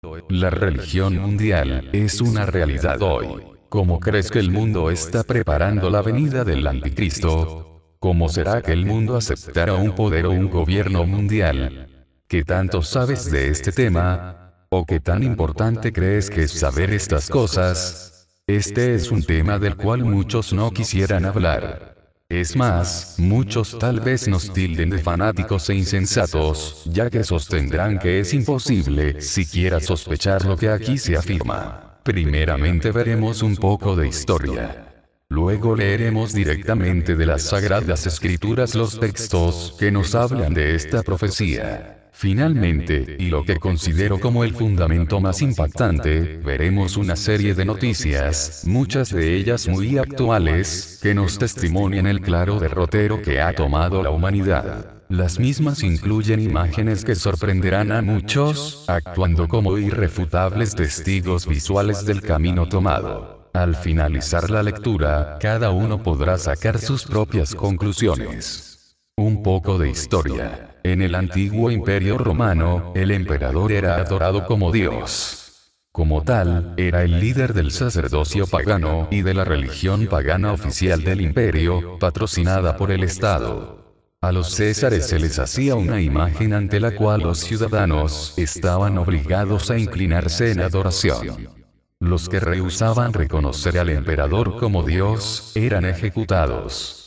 La religión mundial es una realidad hoy. ¿Cómo crees que el mundo está preparando la venida del anticristo? ¿Cómo será que el mundo aceptará un poder o un gobierno mundial? ¿Qué tanto sabes de este tema? ¿O qué tan importante crees que es saber estas cosas? Este es un tema del cual muchos no quisieran hablar. Es más, muchos tal vez nos tilden de fanáticos e insensatos, ya que sostendrán que es imposible siquiera sospechar lo que aquí se afirma. Primeramente veremos un poco de historia. Luego leeremos directamente de las Sagradas Escrituras los textos que nos hablan de esta profecía. Finalmente, y lo que considero como el fundamento más impactante, veremos una serie de noticias, muchas de ellas muy actuales, que nos testimonian el claro derrotero que ha tomado la humanidad. Las mismas incluyen imágenes que sorprenderán a muchos, actuando como irrefutables testigos visuales del camino tomado. Al finalizar la lectura, cada uno podrá sacar sus propias conclusiones. Un poco de historia. En el antiguo Imperio Romano, el emperador era adorado como Dios. Como tal, era el líder del sacerdocio pagano y de la religión pagana oficial del imperio, patrocinada por el Estado. A los césares se les hacía una imagen ante la cual los ciudadanos estaban obligados a inclinarse en adoración. Los que rehusaban reconocer al emperador como Dios, eran ejecutados.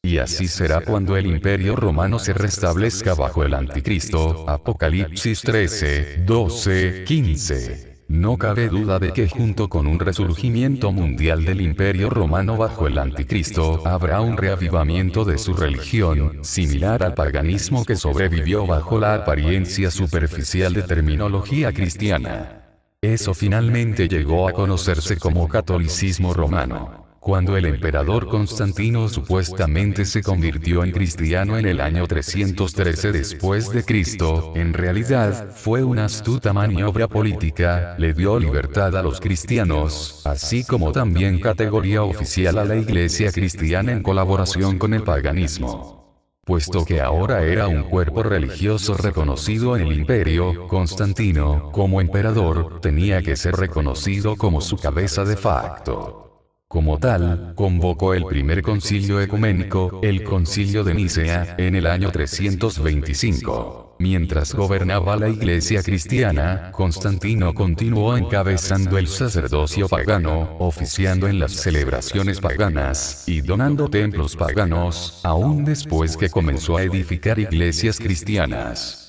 Y así será cuando el Imperio Romano se restablezca bajo el Anticristo. Apocalipsis 13, 12, 15. No cabe duda de que junto con un resurgimiento mundial del Imperio Romano bajo el Anticristo, habrá un reavivamiento de su religión, similar al paganismo que sobrevivió bajo la apariencia superficial de terminología cristiana. Eso finalmente llegó a conocerse como catolicismo romano. Cuando el emperador Constantino supuestamente se convirtió en cristiano en el año 313 después de Cristo, en realidad, fue una astuta maniobra política, le dio libertad a los cristianos, así como también categoría oficial a la iglesia cristiana en colaboración con el paganismo. Puesto que ahora era un cuerpo religioso reconocido en el imperio, Constantino, como emperador, tenía que ser reconocido como su cabeza de facto. Como tal, convocó el primer concilio ecuménico, el Concilio de Nicea, en el año 325. Mientras gobernaba la iglesia cristiana, Constantino continuó encabezando el sacerdocio pagano, oficiando en las celebraciones paganas, y donando templos paganos, aún después que comenzó a edificar iglesias cristianas.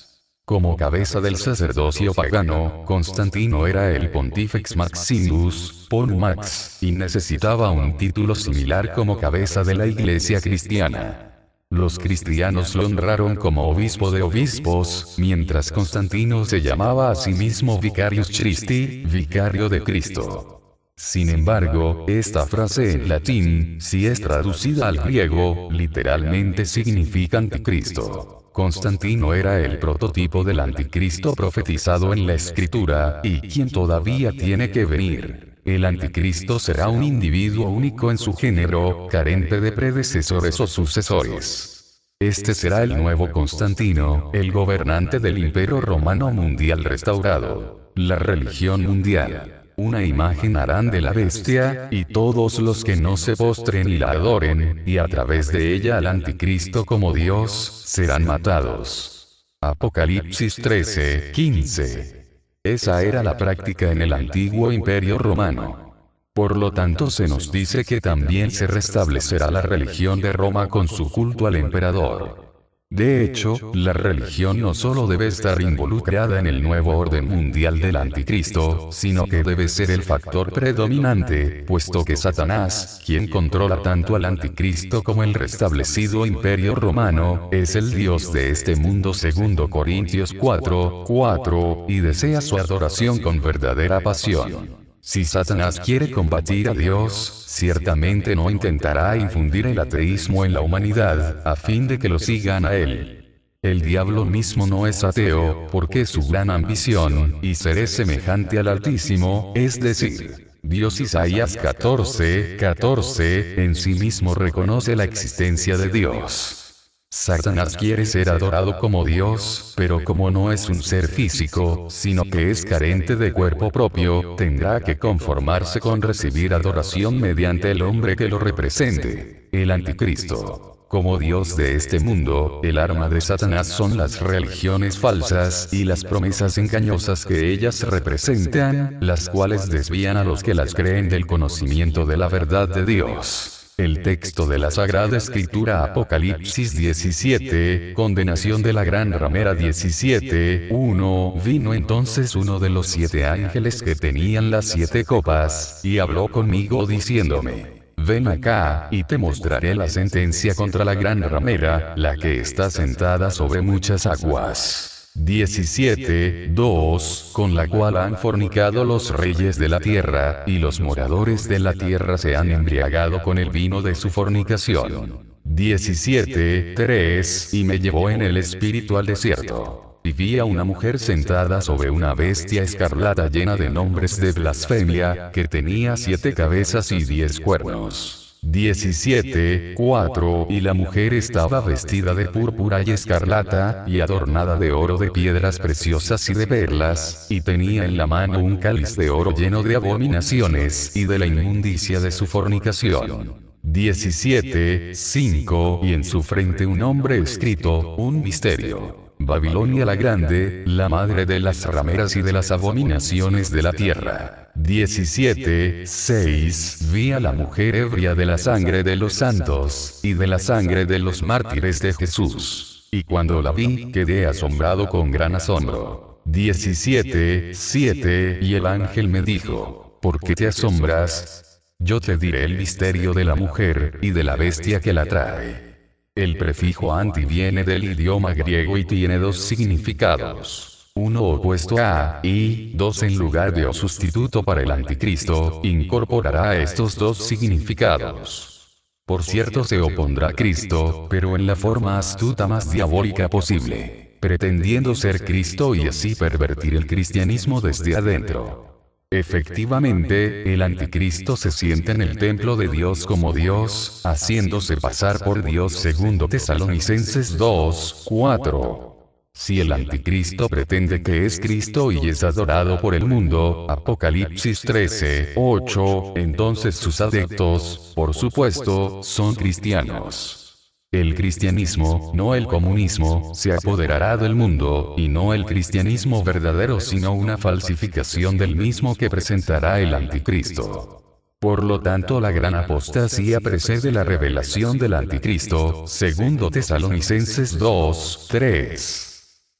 Como cabeza del sacerdocio pagano, Constantino era el Pontifex Maximus, Pon Max, y necesitaba un título similar como cabeza de la iglesia cristiana. Los cristianos lo honraron como obispo de obispos, mientras Constantino se llamaba a sí mismo Vicarius Christi, vicario de Cristo. Sin embargo, esta frase en latín, si es traducida al griego, literalmente significa anticristo. Constantino era el prototipo del anticristo profetizado en la escritura, y quien todavía tiene que venir. El anticristo será un individuo único en su género, carente de predecesores o sucesores. Este será el nuevo Constantino, el gobernante del Imperio Romano Mundial restaurado. La religión mundial. Una imagen harán de la bestia, y todos los que no se postren y la adoren, y a través de ella al anticristo como Dios, serán matados. Apocalipsis 13, 15. Esa era la práctica en el antiguo Imperio Romano. Por lo tanto se nos dice que también se restablecerá la religión de Roma con su culto al emperador. De hecho, la religión no solo debe estar involucrada en el nuevo orden mundial del anticristo, sino que debe ser el factor predominante, puesto que Satanás, quien controla tanto al anticristo como el restablecido imperio romano, es el Dios de este mundo segundo Corintios 4, 4, y desea su adoración con verdadera pasión. Si Satanás quiere combatir a Dios, ciertamente no intentará infundir el ateísmo en la humanidad, a fin de que lo sigan a él. El diablo mismo no es ateo, porque su gran ambición, y seré semejante al Altísimo, es decir, Dios. Isaías 14, 14, en sí mismo reconoce la existencia de Dios. Satanás quiere ser adorado como Dios, pero como no es un ser físico, sino que es carente de cuerpo propio, tendrá que conformarse con recibir adoración mediante el hombre que lo represente, el anticristo. Como Dios de este mundo, el arma de Satanás son las religiones falsas y las promesas engañosas que ellas representan, las cuales desvían a los que las creen del conocimiento de la verdad de Dios. El texto de la Sagrada Escritura Apocalipsis 17, condenación de la gran ramera 17, 1, vino entonces uno de los 7 ángeles que tenían las 7 copas, y habló conmigo diciéndome: ven acá, y te mostraré la sentencia contra la gran ramera, la que está sentada sobre muchas aguas. 17, 2, con la cual han fornicado los reyes de la tierra, y los moradores de la tierra se han embriagado con el vino de su fornicación. 17, 3, y me llevó en el espíritu al desierto. Y vi a una mujer sentada sobre una bestia escarlata llena de nombres de blasfemia, que tenía 7 cabezas y 10 cuernos. 17, 4, y la mujer estaba vestida de púrpura y escarlata, y adornada de oro, de piedras preciosas y de perlas, y tenía en la mano un cáliz de oro lleno de abominaciones y de la inmundicia de su fornicación. 17, 5, y en su frente un nombre escrito, un misterio: Babilonia la Grande, la madre de las rameras y de las abominaciones de la tierra. 17, 6, vi a la mujer ebria de la sangre de los santos, y de la sangre de los mártires de Jesús. Y cuando la vi, quedé asombrado con gran asombro. 17, 7, y el ángel me dijo: ¿por qué te asombras? Yo te diré el misterio de la mujer, y de la bestia que la trae. El prefijo anti viene del idioma griego y tiene 2 significados. Uno opuesto a, y, 2 en lugar de o sustituto para el anticristo, incorporará estos 2 significados. Por cierto, se opondrá a Cristo, pero en la forma astuta más diabólica posible, pretendiendo ser Cristo y así pervertir el cristianismo desde adentro. Efectivamente, el anticristo se sienta en el templo de Dios como Dios, haciéndose pasar por Dios, segundo Tesalonicenses 2, 4. Si el anticristo pretende que es Cristo y es adorado por el mundo, Apocalipsis 13, 8, entonces sus adeptos, por supuesto, son cristianos. El cristianismo, no el comunismo, se apoderará del mundo, y no el cristianismo verdadero sino una falsificación del mismo que presentará el anticristo. Por lo tanto, la gran apostasía precede la revelación del anticristo, segundo Tesalonicenses 2, 3.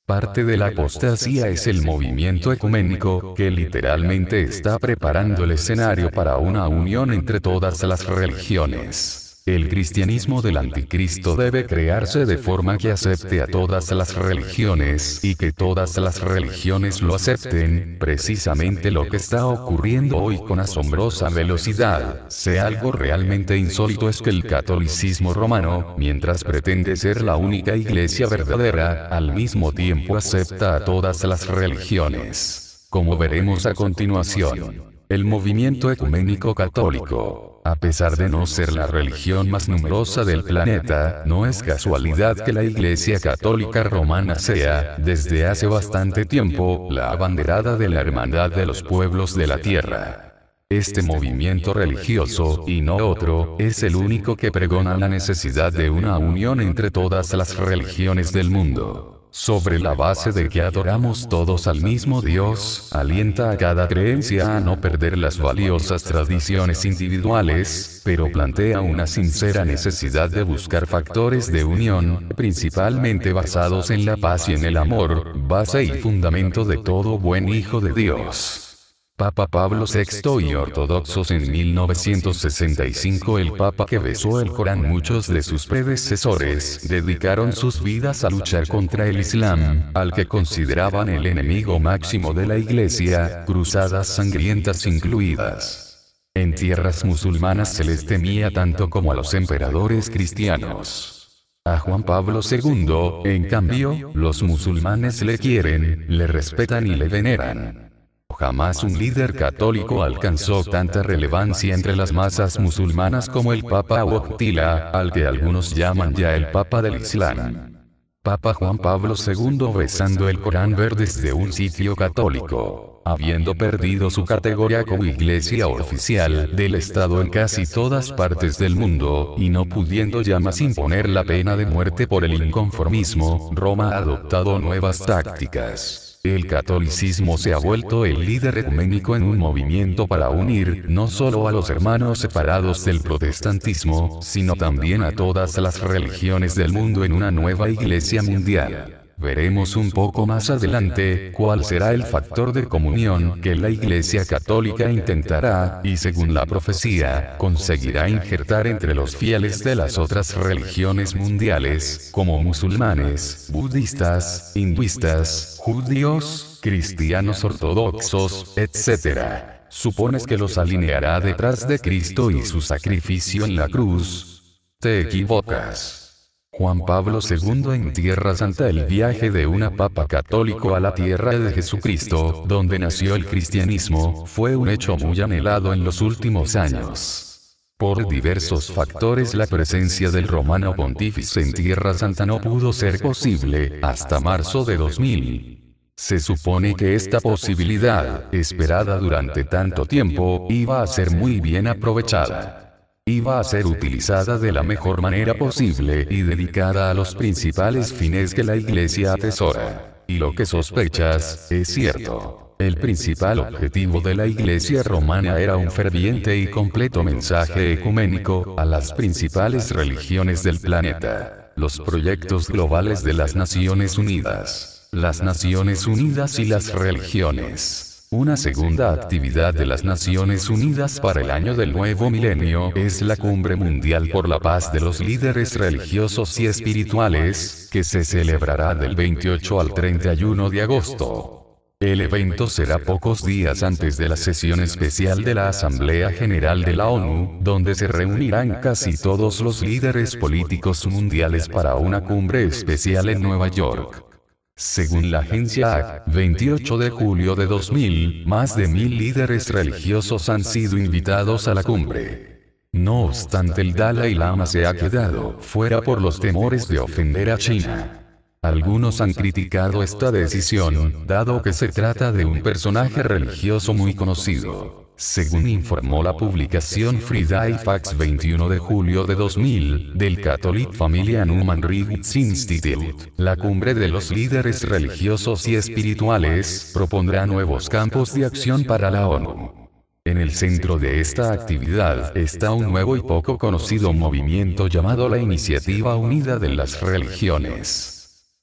Parte de la apostasía es el movimiento ecuménico, que literalmente está preparando el escenario para una unión entre todas las religiones. El cristianismo del anticristo debe crearse de forma que acepte a todas las religiones, y que todas las religiones lo acepten, precisamente lo que está ocurriendo hoy con asombrosa velocidad. Si algo realmente insólito es que el catolicismo romano, mientras pretende ser la única iglesia verdadera, al mismo tiempo acepta a todas las religiones. Como veremos a continuación, el movimiento ecuménico católico, a pesar de no ser la religión más numerosa del planeta, no es casualidad que la Iglesia Católica Romana sea, desde hace bastante tiempo, la abanderada de la hermandad de los pueblos de la tierra. Este movimiento religioso, y no otro, es el único que pregona la necesidad de una unión entre todas las religiones del mundo. Sobre la base de que adoramos todos al mismo Dios, alienta a cada creencia a no perder las valiosas tradiciones individuales, pero plantea una sincera necesidad de buscar factores de unión, principalmente basados en la paz y en el amor, base y fundamento de todo buen hijo de Dios. Papa Pablo VI y ortodoxos. En 1965 el Papa que besó el Corán. Muchos de sus predecesores dedicaron sus vidas a luchar contra el Islam, al que consideraban el enemigo máximo de la Iglesia, cruzadas sangrientas incluidas. En tierras musulmanas se les temía tanto como a los emperadores cristianos. A Juan Pablo II, en cambio, los musulmanes le quieren, le respetan y le veneran. Jamás un líder católico alcanzó tanta relevancia entre las masas musulmanas como el Papa Wojtyla, al que algunos llaman ya el Papa del Islam. Papa Juan Pablo II besando el Corán ver desde un sitio católico, habiendo perdido su categoría como iglesia oficial del Estado en casi todas partes del mundo, y no pudiendo ya más imponer la pena de muerte por el inconformismo, Roma ha adoptado nuevas tácticas. El catolicismo se ha vuelto el líder ecuménico en un movimiento para unir, no solo a los hermanos separados del protestantismo, sino también a todas las religiones del mundo en una nueva iglesia mundial. Veremos un poco más adelante cuál será el factor de comunión que la Iglesia Católica intentará, y según la profecía, conseguirá injertar entre los fieles de las otras religiones mundiales, como musulmanes, budistas, hinduistas, judíos, cristianos ortodoxos, etc. ¿Supones que los alineará detrás de Cristo y su sacrificio en la cruz? Te equivocas. Juan Pablo II en Tierra Santa. El viaje de un papa católico a la tierra de Jesucristo, donde nació el cristianismo, fue un hecho muy anhelado en los últimos años. Por diversos factores la presencia del romano pontífice en Tierra Santa no pudo ser posible, hasta marzo de 2000. Se supone que esta posibilidad, esperada durante tanto tiempo, iba a ser muy bien aprovechada. Iba a ser utilizada de la mejor manera posible y dedicada a los principales fines que la Iglesia atesora. Y lo que sospechas, es cierto. El principal objetivo de la Iglesia romana era un ferviente y completo mensaje ecuménico a las principales religiones del planeta. Los proyectos globales de las Naciones Unidas. Las Naciones Unidas y las religiones. Una segunda actividad de las Naciones Unidas para el año del nuevo milenio es la Cumbre Mundial por la Paz de los Líderes Religiosos y Espirituales, que se celebrará del 28 al 31 de agosto. El evento será pocos días antes de la sesión especial de la Asamblea General de la ONU, donde se reunirán casi todos los líderes políticos mundiales para una cumbre especial en Nueva York. Según la agencia AC, 28 de julio de 2000, más de 1000 líderes religiosos han sido invitados a la cumbre. No obstante, el Dalai Lama se ha quedado fuera por los temores de ofender a China. Algunos han criticado esta decisión, dado que se trata de un personaje religioso muy conocido. Según informó la publicación Friday Facts 21 de julio de 2000, del Catholic Family and Human Rights Institute, la cumbre de los líderes religiosos y espirituales propondrá nuevos campos de acción para la ONU. En el centro de esta actividad está un nuevo y poco conocido movimiento llamado la Iniciativa Unida de las Religiones.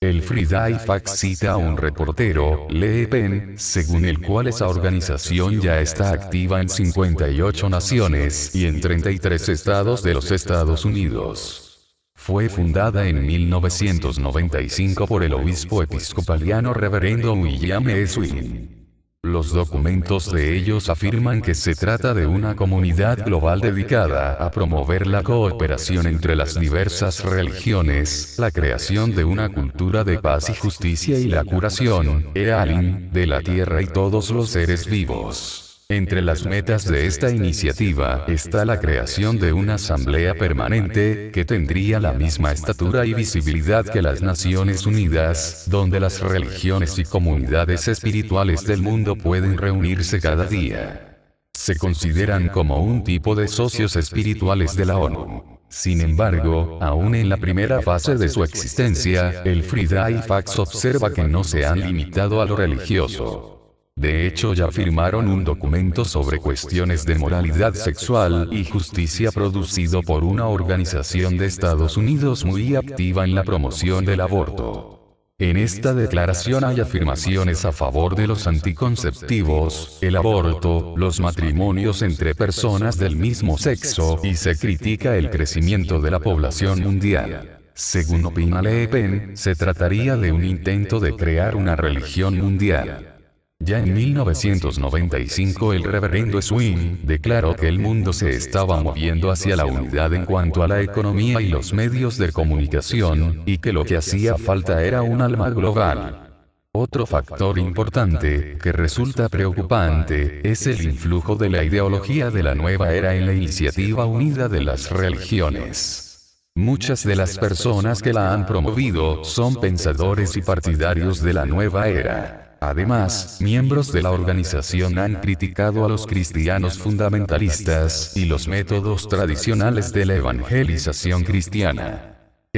El Friday Facts cita a un reportero, Le Pen, según el cual esa organización ya está activa en 58 naciones y en 33 estados de los Estados Unidos. Fue fundada en 1995 por el obispo episcopaliano Reverendo William E. Swing. Los documentos de ellos afirman que se trata de una comunidad global dedicada a promover la cooperación entre las diversas religiones, la creación de una cultura de paz y justicia y la curación, healing, de la tierra y todos los seres vivos. Entre las metas de esta iniciativa está la creación de una asamblea permanente, que tendría la misma estatura y visibilidad que las Naciones Unidas, donde las religiones y comunidades espirituales del mundo pueden reunirse cada día. Se consideran como un tipo de socios espirituales de la ONU. Sin embargo, aún en la primera fase de su existencia, el Friday Facts observa que no se han limitado a lo religioso. De hecho, ya firmaron un documento sobre cuestiones de moralidad sexual y justicia producido por una organización de Estados Unidos muy activa en la promoción del aborto. En esta declaración hay afirmaciones a favor de los anticonceptivos, el aborto, los matrimonios entre personas del mismo sexo y se critica el crecimiento de la población mundial. Según opina Le Pen, se trataría de un intento de crear una religión mundial. Ya en 1995 el reverendo Swing declaró que el mundo se estaba moviendo hacia la unidad en cuanto a la economía y los medios de comunicación, y que lo que hacía falta era un alma global. Otro factor importante, que resulta preocupante, es el influjo de la ideología de la nueva era en la iniciativa unida de las religiones. Muchas de las personas que la han promovido son pensadores y partidarios de la nueva era. Además, miembros de la organización han criticado a los cristianos fundamentalistas y los métodos tradicionales de la evangelización cristiana.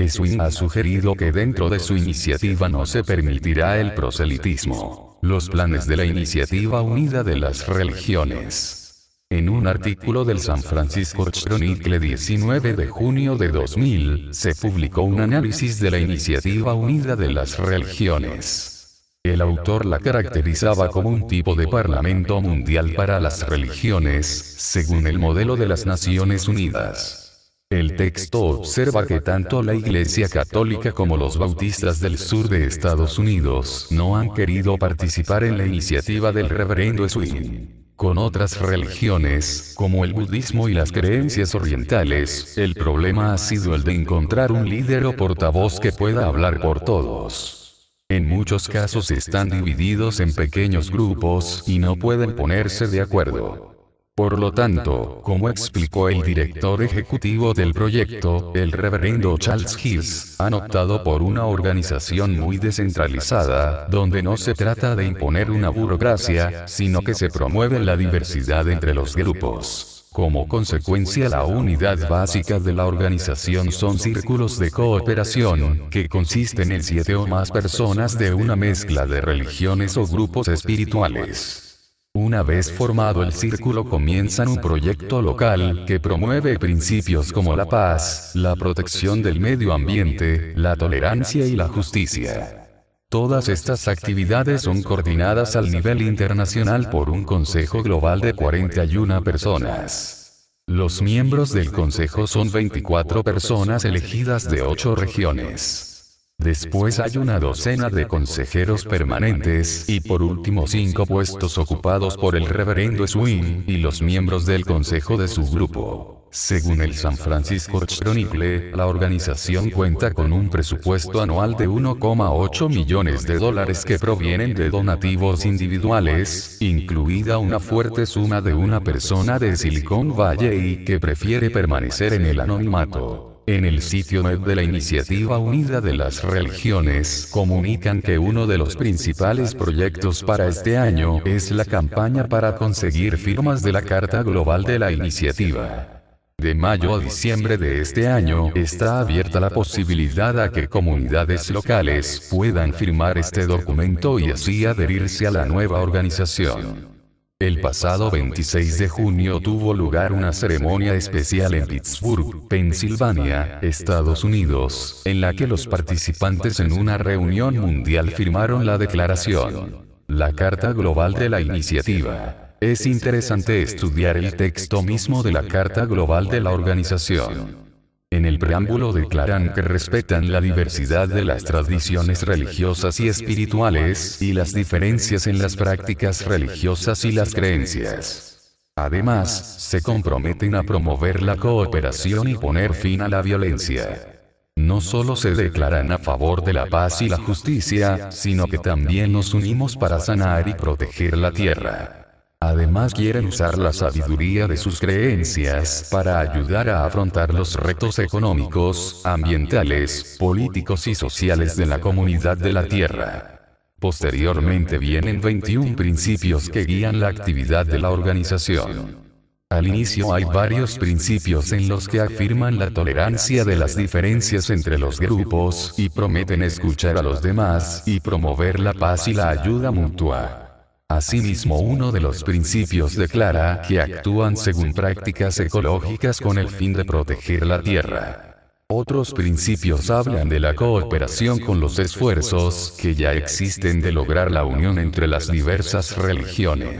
Swing ha sugerido que dentro de su iniciativa no se permitirá el proselitismo, los planes de la iniciativa unida de las religiones. En un artículo del San Francisco Chronicle 19 de junio de 2000, se publicó un análisis de la iniciativa unida de las religiones. El autor la caracterizaba como un tipo de parlamento mundial para las religiones, según el modelo de las Naciones Unidas. El texto observa que tanto la Iglesia Católica como los bautistas del sur de Estados Unidos no han querido participar en la iniciativa del reverendo Swing. Con otras religiones, como el budismo y las creencias orientales, el problema ha sido el de encontrar un líder o portavoz que pueda hablar por todos. En muchos casos están divididos en pequeños grupos y no pueden ponerse de acuerdo. Por lo tanto, como explicó el director ejecutivo del proyecto, el reverendo Charles Hills, han optado por una organización muy descentralizada, donde no se trata de imponer una burocracia, sino que se promueve la diversidad entre los grupos. Como consecuencia, la unidad básica de la organización son círculos de cooperación, que consisten en 7 o más personas de una mezcla de religiones o grupos espirituales. Una vez formado el círculo comienzan un proyecto local, que promueve principios como la paz, la protección del medio ambiente, la tolerancia y la justicia. Todas estas actividades son coordinadas al nivel internacional por un Consejo Global de 41 personas. Los miembros del Consejo son 24 personas elegidas de 8 regiones. Después hay una docena de consejeros permanentes, y por último 5 puestos ocupados por el reverendo Swing y los miembros del consejo de su grupo. Según el San Francisco Chronicle, la organización cuenta con un presupuesto anual de $1,8 millones que provienen de donativos individuales, incluida una fuerte suma de una persona de Silicon Valley que prefiere permanecer en el anonimato. En el sitio web de la Iniciativa Unida de las Religiones, comunican que uno de los principales proyectos para este año es la campaña para conseguir firmas de la Carta Global de la Iniciativa. De mayo a diciembre de este año, está abierta la posibilidad a que comunidades locales puedan firmar este documento y así adherirse a la nueva organización. El pasado 26 de junio tuvo lugar una ceremonia especial en Pittsburgh, Pensilvania, Estados Unidos, en la que los participantes en una reunión mundial firmaron la declaración, la Carta Global de la Iniciativa. Es interesante estudiar el texto mismo de la Carta Global de la organización. En el preámbulo declaran que respetan la diversidad de las tradiciones religiosas y espirituales, y las diferencias en las prácticas religiosas y las creencias. Además, se comprometen a promover la cooperación y poner fin a la violencia. No solo se declaran a favor de la paz y la justicia, sino que también nos unimos para sanar y proteger la tierra. Además quieren usar la sabiduría de sus creencias para ayudar a afrontar los retos económicos, ambientales, políticos y sociales de la comunidad de la Tierra. Posteriormente vienen 21 principios que guían la actividad de la organización. Al inicio hay varios principios en los que afirman la tolerancia de las diferencias entre los grupos y prometen escuchar a los demás y promover la paz y la ayuda mutua. Asimismo, uno de los principios declara que actúan según prácticas ecológicas con el fin de proteger la tierra. Otros principios hablan de la cooperación con los esfuerzos que ya existen de lograr la unión entre las diversas religiones.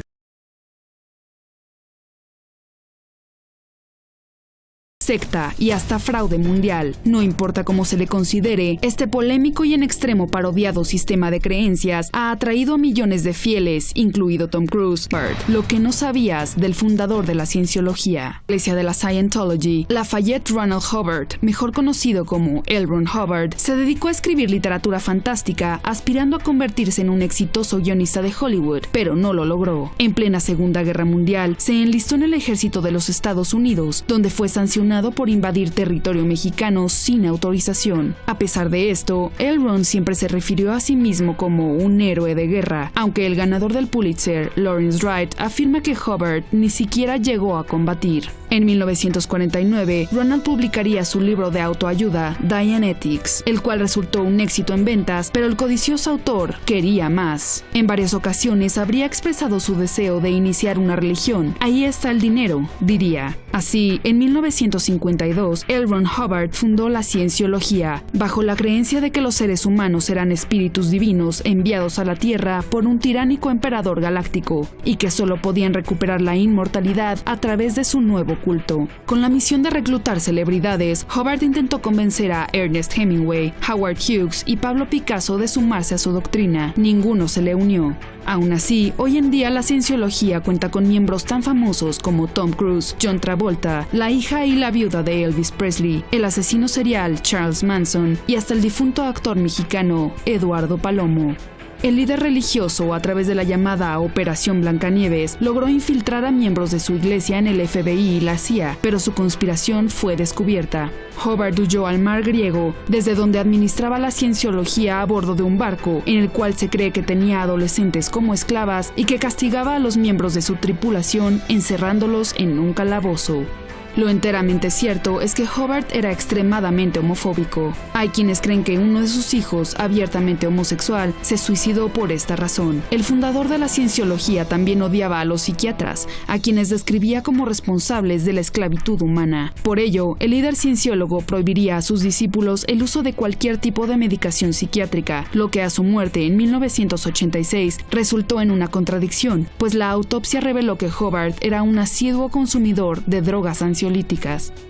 secta y hasta fraude mundial. No importa cómo se le considere, este polémico y en extremo parodiado sistema de creencias ha atraído a millones de fieles, incluido Tom Cruise. Lo que no sabías del fundador de la cienciología. Iglesia de la Scientology, Lafayette Ronald Hubbard, mejor conocido como L. Ron Hubbard, se dedicó a escribir literatura fantástica, aspirando a convertirse en un exitoso guionista de Hollywood, pero no lo logró. En plena Segunda Guerra Mundial, se enlistó en el ejército de los Estados Unidos, donde fue sancionado por invadir territorio mexicano sin autorización. A pesar de esto, L. Ron siempre se refirió a sí mismo como un héroe de guerra, aunque el ganador del Pulitzer, Lawrence Wright, afirma que Hubbard ni siquiera llegó a combatir. En 1949, Ronald publicaría su libro de autoayuda, Dianetics, el cual resultó un éxito en ventas, pero el codicioso autor quería más. En varias ocasiones habría expresado su deseo de iniciar una religión. Ahí está el dinero, diría. Así, en 1952, L. Ron Hubbard fundó la Cienciología, bajo la creencia de que los seres humanos eran espíritus divinos enviados a la Tierra por un tiránico emperador galáctico, y que solo podían recuperar la inmortalidad a través de su nuevo culto. Con la misión de reclutar celebridades, Hubbard intentó convencer a Ernest Hemingway, Howard Hughes y Pablo Picasso de sumarse a su doctrina. Ninguno se le unió. Aún así, hoy en día la Cienciología cuenta con miembros tan famosos como Tom Cruise, John Travolta, la hija y la viuda de Elvis Presley, el asesino serial Charles Manson y hasta el difunto actor mexicano Eduardo Palomo. El líder religioso, a través de la llamada Operación Blancanieves, logró infiltrar a miembros de su iglesia en el FBI y la CIA, pero su conspiración fue descubierta. Hubbard huyó al mar Griego, desde donde administraba la cienciología a bordo de un barco, en el cual se cree que tenía adolescentes como esclavas y que castigaba a los miembros de su tripulación encerrándolos en un calabozo. Lo enteramente cierto es que Hubbard era extremadamente homofóbico. Hay quienes creen que uno de sus hijos, abiertamente homosexual, se suicidó por esta razón. El fundador de la Cienciología también odiaba a los psiquiatras, a quienes describía como responsables de la esclavitud humana. Por ello, el líder cienciólogo prohibiría a sus discípulos el uso de cualquier tipo de medicación psiquiátrica, lo que a su muerte en 1986 resultó en una contradicción, pues la autopsia reveló que Hubbard era un asiduo consumidor de drogas ansiolíticas.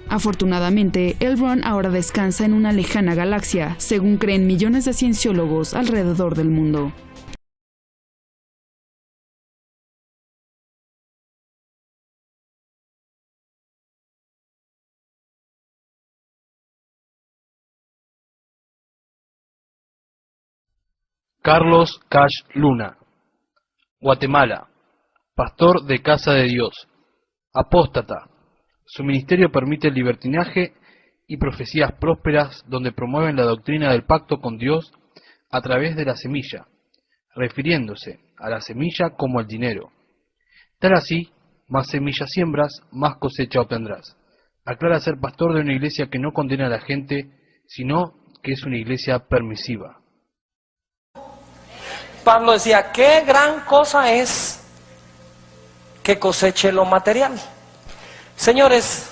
Afortunadamente, L. Ron ahora descansa en una lejana galaxia, según creen millones de cienciólogos alrededor del mundo. Carlos Cash Luna, Guatemala, pastor de Casa de Dios, apóstata. Su ministerio permite el libertinaje y profecías prósperas donde promueven la doctrina del pacto con Dios a través de la semilla, refiriéndose a la semilla como el dinero. Tal así, más semillas siembras, más cosecha obtendrás. Aclara ser pastor de una iglesia que no condena a la gente, sino que es una iglesia permisiva. Pablo decía, qué gran cosa es que coseche lo material. Señores,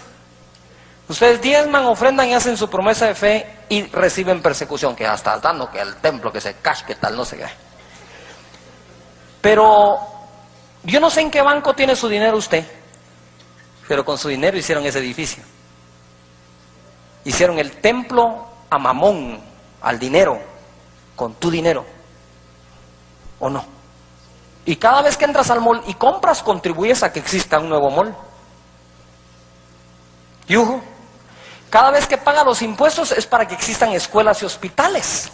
ustedes diezman, ofrendan y hacen su promesa de fe y reciben persecución, que hasta dando que el templo, que se cash, que tal, no sé qué. Pero yo no sé en qué banco tiene su dinero usted, pero con su dinero hicieron ese edificio. Hicieron el templo a Mamón, al dinero, con tu dinero, ¿o no? Y cada vez que entras al mall y compras, contribuyes a que exista un nuevo mall. Yujo, cada vez que paga los impuestos es para que existan escuelas y hospitales.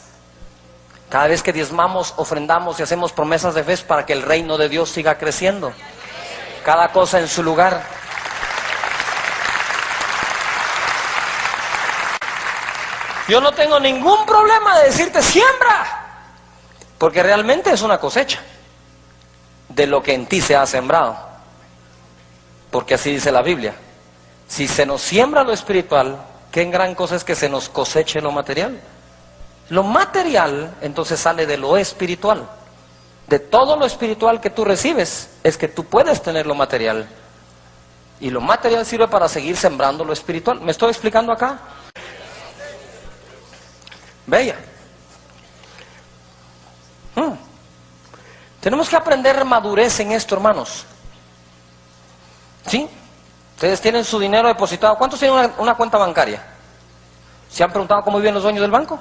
Cada vez que diezmamos, ofrendamos y hacemos promesas de fe es para que el reino de Dios siga creciendo. Cada cosa en su lugar. Yo no tengo ningún problema de decirte siembra, porque realmente es una cosecha de lo que en ti se ha sembrado. Porque así dice la Biblia. Si se nos siembra lo espiritual, qué gran cosa es que se nos coseche lo material. Lo material entonces sale de lo espiritual. De todo lo espiritual que tú recibes, es que tú puedes tener lo material. Y lo material sirve para seguir sembrando lo espiritual. ¿Me estoy explicando acá? Bella. Tenemos que aprender madurez en esto, hermanos. ¿Sí? Ustedes tienen su dinero depositado. ¿Cuántos tienen una cuenta bancaria? ¿Se han preguntado cómo viven los dueños del banco?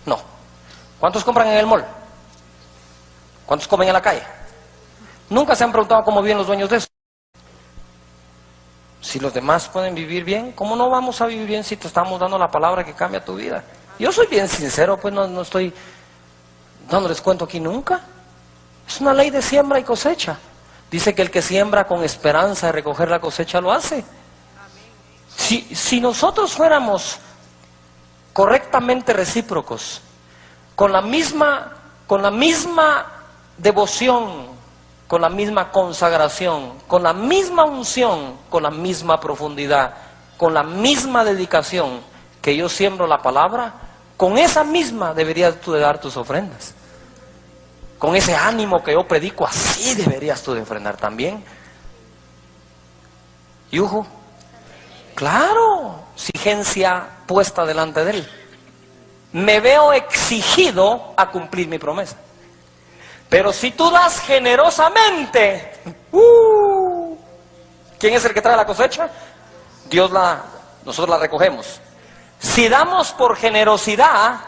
No. ¿Cuántos compran en el mall? ¿Cuántos comen en la calle? Nunca se han preguntado cómo viven los dueños de eso. Si los demás pueden vivir bien, ¿cómo no vamos a vivir bien si te estamos dando la palabra que cambia tu vida? Yo soy bien sincero, pues no estoy dándoles cuento aquí nunca. Es una ley de siembra y cosecha. Dice que el que siembra con esperanza de recoger la cosecha lo hace. Si nosotros fuéramos correctamente recíprocos, con la misma devoción, con la misma consagración, con la misma unción, con la misma profundidad, con la misma dedicación que yo siembro la palabra, con esa misma deberías tú de dar tus ofrendas. Con ese ánimo que yo predico, así deberías tú de ofrendar también. Yujo, claro, exigencia puesta delante de él. Me veo exigido a cumplir mi promesa. Pero si tú das generosamente, ¿quién es el que trae la cosecha? Nosotros la recogemos. Si damos por generosidad,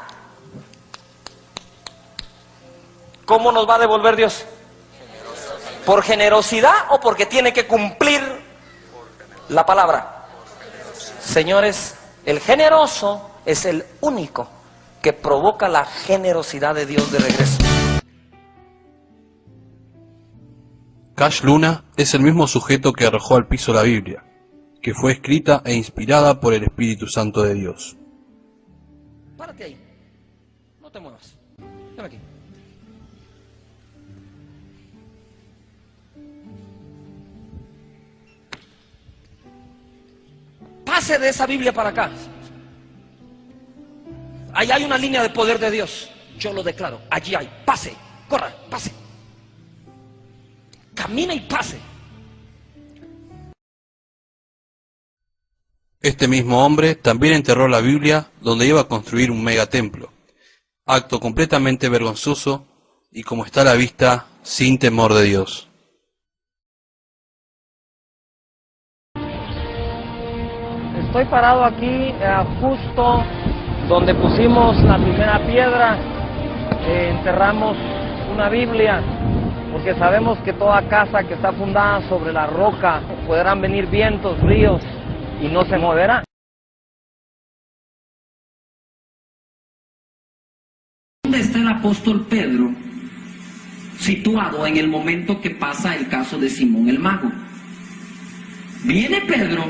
¿cómo nos va a devolver Dios? ¿Por generosidad o porque tiene que cumplir la palabra? Señores, el generoso es el único que provoca la generosidad de Dios de regreso. Cash Luna es el mismo sujeto que arrojó al piso la Biblia, que fue escrita e inspirada por el Espíritu Santo de Dios. Párate ahí, no te muevas, ven aquí. Pase de esa Biblia para acá. Ahí hay una línea de poder de Dios, yo lo declaro, allí hay, pase, corra, pase. Camina y pase. Este mismo hombre también enterró la Biblia donde iba a construir un megatemplo. Acto completamente vergonzoso y, como está a la vista, sin temor de Dios. Estoy parado aquí justo donde pusimos la primera piedra, enterramos una Biblia. Porque sabemos que toda casa que está fundada sobre la roca podrán venir vientos, ríos y no se moverá. ¿Dónde está el apóstol Pedro situado en el momento que pasa el caso de Simón el Mago? Viene Pedro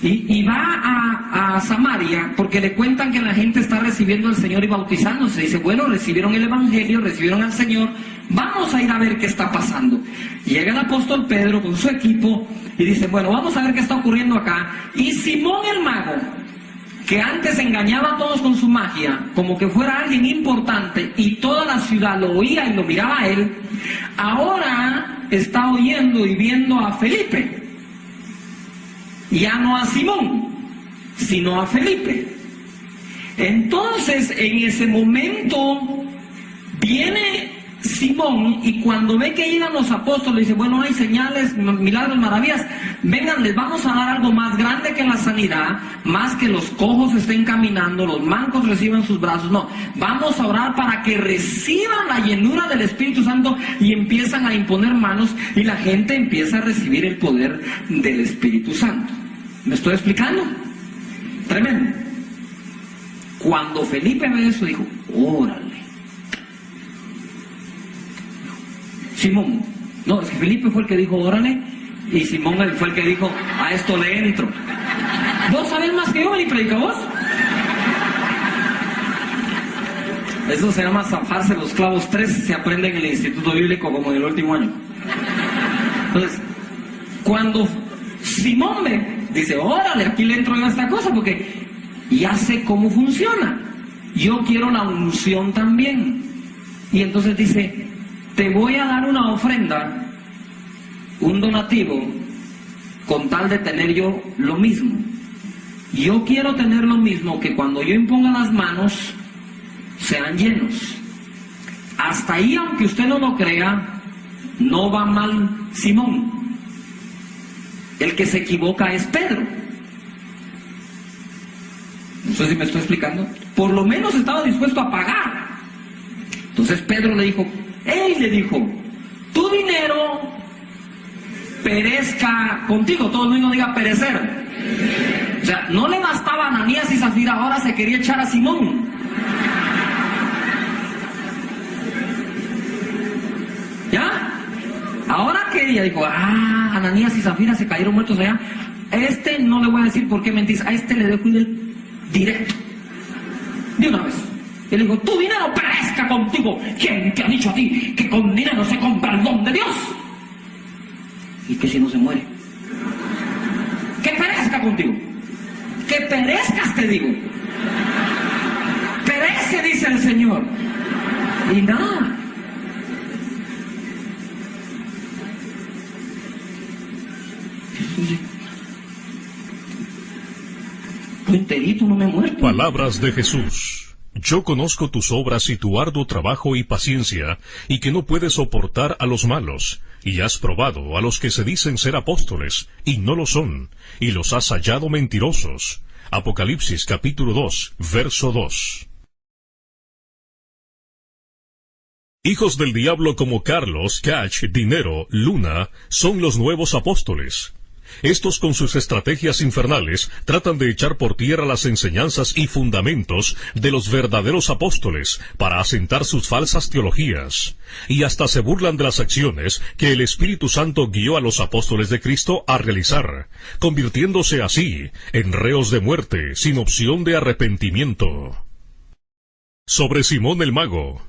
y va a Samaria porque le cuentan que la gente está recibiendo al Señor y bautizándose. Dice, bueno, recibieron el Evangelio, recibieron al Señor, vamos a ir a ver qué está pasando. Llega el apóstol Pedro con su equipo y dice, bueno, vamos a ver qué está ocurriendo acá. Y Simón el Mago, que antes engañaba a todos con su magia, como que fuera alguien importante y toda la ciudad lo oía y lo miraba a él, ahora está oyendo y viendo a Felipe. Ya no a Simón, sino a Felipe. Entonces, en ese momento, viene Simón y cuando ve que llegan los apóstoles, dice, bueno, hay señales, milagros, maravillas, vengan, les vamos a dar algo más grande que la sanidad, más que los cojos estén caminando, los mancos reciban sus brazos, no, vamos a orar para que reciban la llenura del Espíritu Santo y empiezan a imponer manos y la gente empieza a recibir el poder del Espíritu Santo. ¿Me estoy explicando? Tremendo. Cuando Felipe ve eso, dijo, órale. Simón, no, es que Felipe fue el que dijo, órale, y Simón fue el que dijo, a esto le entro. ¿Vos sabés más que yo, ni predica vos? Eso se llama zafarse los clavos 3, se aprende en el Instituto Bíblico como en el último año. Entonces, cuando Simón ve, dice, órale, aquí le entro yo a esta cosa porque ya sé cómo funciona. Yo quiero la unción también. Y entonces dice, te voy a dar una ofrenda, un donativo, con tal de tener yo lo mismo. Yo quiero tener lo mismo, que cuando yo imponga las manos, sean llenos. Hasta ahí, aunque usted no lo crea, no va mal Simón. El que se equivoca es Pedro. No sé si me estoy explicando. Por lo menos estaba dispuesto a pagar. Entonces Pedro le dijo, tu dinero perezca contigo. Todo el mundo diga perecer. O sea, no le bastaba a Ananías y Zafira, ahora se quería echar a Simón. ¿Ya? Ahora que ella dijo, Ananías y Zafira se cayeron muertos allá. A este no le voy a decir por qué mentís, a este le dejo ir directo. De una vez. Él dijo, tu dinero perezca contigo. ¿Quién te ha dicho a ti que con dinero se compra el don de Dios? ¿Y que si no se muere? Que perezca contigo. Que perezcas, te digo. Perece, dice el Señor. Y nada. Yo enterito no me muero. Palabras de Jesús. Yo conozco tus obras y tu arduo trabajo y paciencia, y que no puedes soportar a los malos, y has probado a los que se dicen ser apóstoles, y no lo son, y los has hallado mentirosos. Apocalipsis capítulo 2, verso 2. Hijos del diablo como Carlos, Cash, Dinero, Luna, son los nuevos apóstoles. Estos con sus estrategias infernales tratan de echar por tierra las enseñanzas y fundamentos de los verdaderos apóstoles para asentar sus falsas teologías, y hasta se burlan de las acciones que el Espíritu Santo guió a los apóstoles de Cristo a realizar, convirtiéndose así en reos de muerte sin opción de arrepentimiento. Sobre Simón el Mago.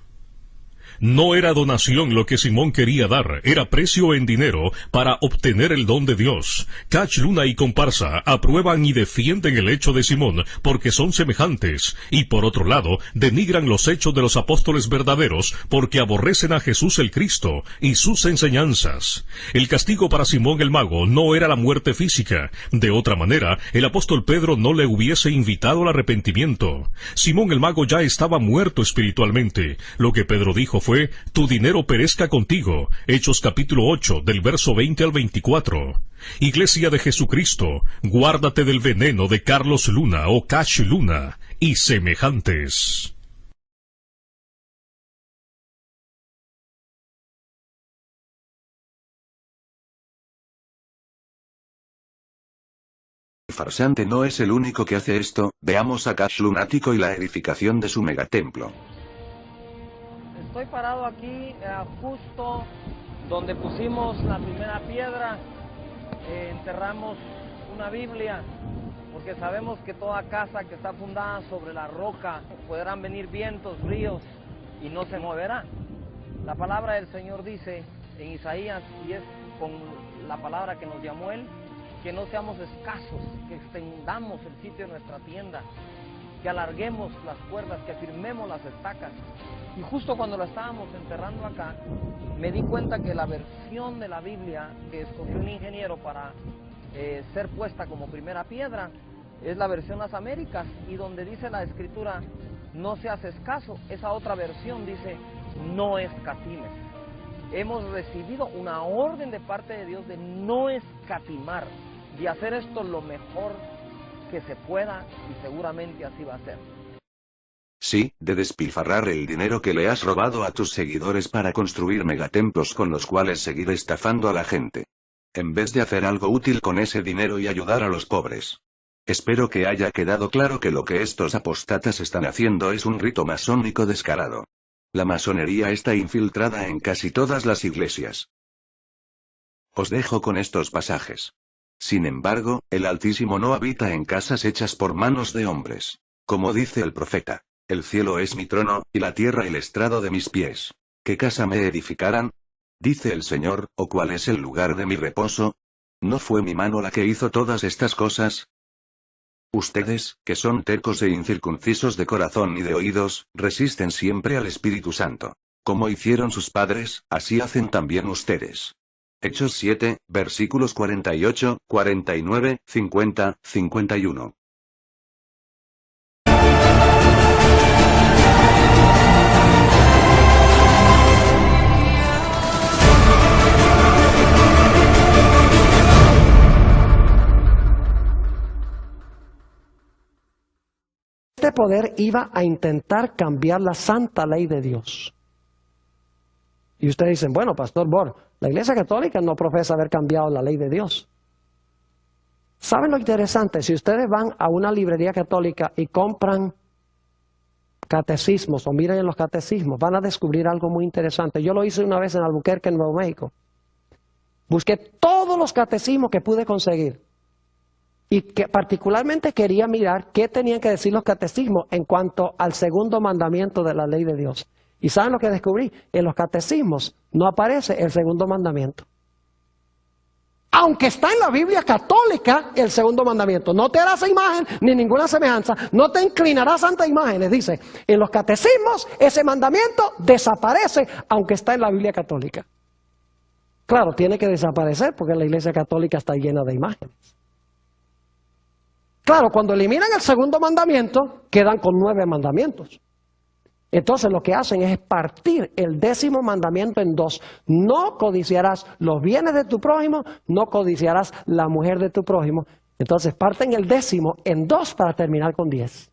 No era donación lo que Simón quería dar, era precio en dinero para obtener el don de Dios. Cash, Luna y comparsa aprueban y defienden el hecho de Simón porque son semejantes, y por otro lado, denigran los hechos de los apóstoles verdaderos porque aborrecen a Jesús el Cristo y sus enseñanzas. El castigo para Simón el Mago no era la muerte física. De otra manera, el apóstol Pedro no le hubiese invitado al arrepentimiento. Simón el Mago ya estaba muerto espiritualmente. Lo que Pedro dijo fue, tu dinero perezca contigo. Hechos capítulo 8, del verso 20 al 24. Iglesia de Jesucristo, guárdate del veneno de Carlos Luna o Cash Luna y semejantes. El farsante no es el único que hace esto. Veamos a Cash Lunático y la edificación de su megatemplo. Estoy parado aquí justo donde pusimos la primera piedra, enterramos una Biblia, porque sabemos que toda casa que está fundada sobre la roca, podrán venir vientos, ríos, y no se moverá. La palabra del Señor dice en Isaías, y es con la palabra que nos llamó Él, que no seamos escasos, que extendamos el sitio de nuestra tienda, que alarguemos las cuerdas, que afirmemos las estacas. Y justo cuando la estábamos enterrando acá, me di cuenta que la versión de la Biblia que escogió un ingeniero para ser puesta como primera piedra es la versión Las Américas, y donde dice la Escritura, no seas escaso, esa otra versión dice, no escatimes. Hemos recibido una orden de parte de Dios de no escatimar, de hacer esto lo mejor que se pueda, y seguramente así va a ser. Sí, de despilfarrar el dinero que le has robado a tus seguidores para construir megatemplos con los cuales seguir estafando a la gente. En vez de hacer algo útil con ese dinero y ayudar a los pobres. Espero que haya quedado claro que lo que estos apóstatas están haciendo es un rito masónico descarado. La masonería está infiltrada en casi todas las iglesias. Os dejo con estos pasajes. Sin embargo, el Altísimo no habita en casas hechas por manos de hombres. Como dice el profeta, el cielo es mi trono, y la tierra el estrado de mis pies. ¿Qué casa me edificarán? Dice el Señor, ¿o cuál es el lugar de mi reposo? ¿No fue mi mano la que hizo todas estas cosas? Ustedes, que son tercos e incircuncisos de corazón y de oídos, resisten siempre al Espíritu Santo. Como hicieron sus padres, así hacen también ustedes. Hechos 7, versículos 48, 49, 50, 51. poder iba a intentar cambiar la santa ley de Dios. Y ustedes dicen, bueno, Pastor Bor, la Iglesia Católica no profesa haber cambiado la ley de Dios. ¿Saben lo interesante? Si ustedes van a una librería católica y compran catecismos o miren en los catecismos, van a descubrir algo muy interesante. Yo lo hice una vez en Albuquerque, en Nuevo México. Busqué todos los catecismos que pude conseguir. Y que particularmente quería mirar qué tenían que decir los catecismos en cuanto al segundo mandamiento de la ley de Dios. ¿Y saben lo que descubrí? En los catecismos no aparece el segundo mandamiento. Aunque está en la Biblia católica el segundo mandamiento. No te harás imagen ni ninguna semejanza. No te inclinarás ante imágenes. Dice, en los catecismos ese mandamiento desaparece aunque está en la Biblia católica. Claro, tiene que desaparecer porque la Iglesia Católica está llena de imágenes. Claro, cuando eliminan el segundo mandamiento, quedan con 9 mandamientos. Entonces lo que hacen es partir el 10º mandamiento en 2. No codiciarás los bienes de tu prójimo, no codiciarás la mujer de tu prójimo. Entonces parten el 10º en 2 para terminar con 10.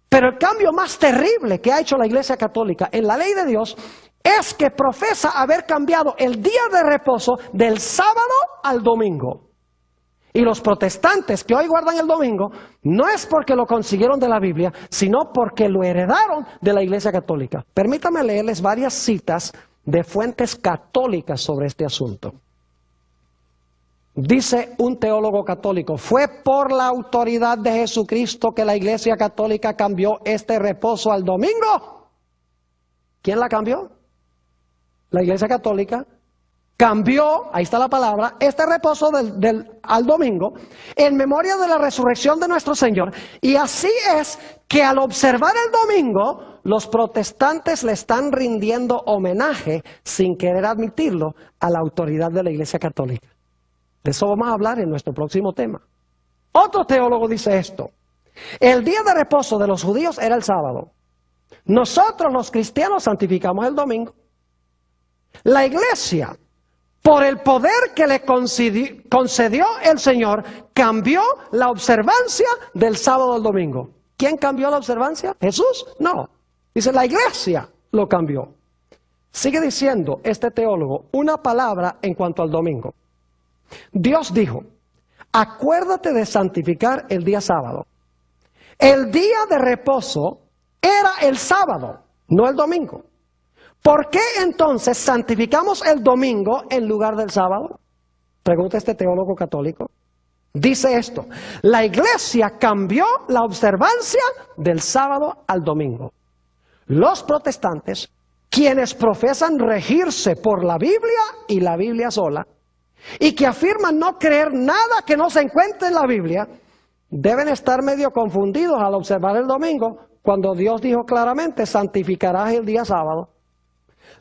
Pero el cambio más terrible que ha hecho la Iglesia Católica en la ley de Dios es que profesa haber cambiado el día de reposo del sábado al domingo. Y los protestantes que hoy guardan el domingo, no es porque lo consiguieron de la Biblia, sino porque lo heredaron de la Iglesia Católica. Permítanme leerles varias citas de fuentes católicas sobre este asunto. Dice un teólogo católico, fue por la autoridad de Jesucristo que la Iglesia Católica cambió este reposo al domingo. ¿Quién la cambió? La Iglesia Católica cambió, ahí está la palabra, este reposo al domingo en memoria de la resurrección de nuestro Señor. Y así es que al observar el domingo, los protestantes le están rindiendo homenaje, sin querer admitirlo, a la autoridad de la Iglesia Católica. De eso vamos a hablar en nuestro próximo tema. Otro teólogo dice esto, el día de reposo de los judíos era el sábado. Nosotros los cristianos santificamos el domingo. La Iglesia, por el poder que le concedió el Señor, cambió la observancia del sábado al domingo. ¿Quién cambió la observancia? ¿Jesús? No. Dice, la Iglesia lo cambió. Sigue diciendo este teólogo una palabra en cuanto al domingo. Dios dijo, acuérdate de santificar el día sábado. El día de reposo era el sábado, no el domingo. ¿Por qué entonces santificamos el domingo en lugar del sábado? Pregunta este teólogo católico. Dice esto, la Iglesia cambió la observancia del sábado al domingo. Los protestantes, quienes profesan regirse por la Biblia y la Biblia sola, y que afirman no creer nada que no se encuentre en la Biblia, deben estar medio confundidos al observar el domingo, cuando Dios dijo claramente, santificarás el día sábado.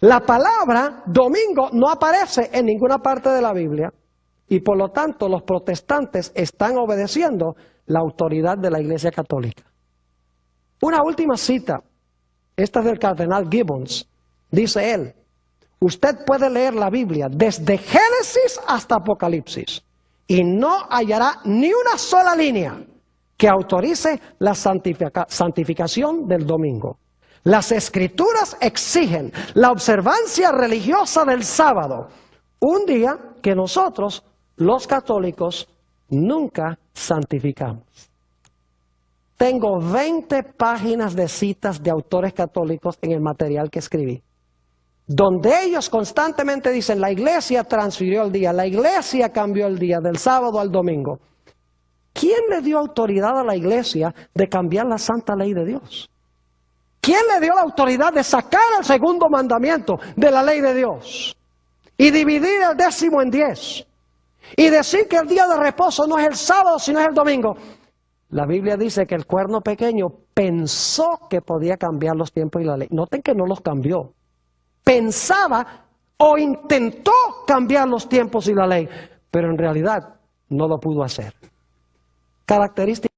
La palabra domingo no aparece en ninguna parte de la Biblia y por lo tanto los protestantes están obedeciendo la autoridad de la Iglesia Católica. Una última cita, esta es del cardenal Gibbons, dice él, usted puede leer la Biblia desde Génesis hasta Apocalipsis y no hallará ni una sola línea que autorice la santificación del domingo. Las Escrituras exigen la observancia religiosa del sábado, un día que nosotros, los católicos, nunca santificamos. Tengo 20 páginas de citas de autores católicos en el material que escribí, donde ellos constantemente dicen, la Iglesia transfirió el día, la Iglesia cambió el día del sábado al domingo. ¿Quién le dio autoridad a la Iglesia de cambiar la santa ley de Dios? ¿Quién le dio la autoridad de sacar el segundo mandamiento de la ley de Dios y dividir el 10º en 10 y decir que el día de reposo no es el sábado sino es el domingo? La Biblia dice que el cuerno pequeño pensó que podía cambiar los tiempos y la ley. Noten que no los cambió. Pensaba o intentó cambiar los tiempos y la ley, pero en realidad no lo pudo hacer. Característica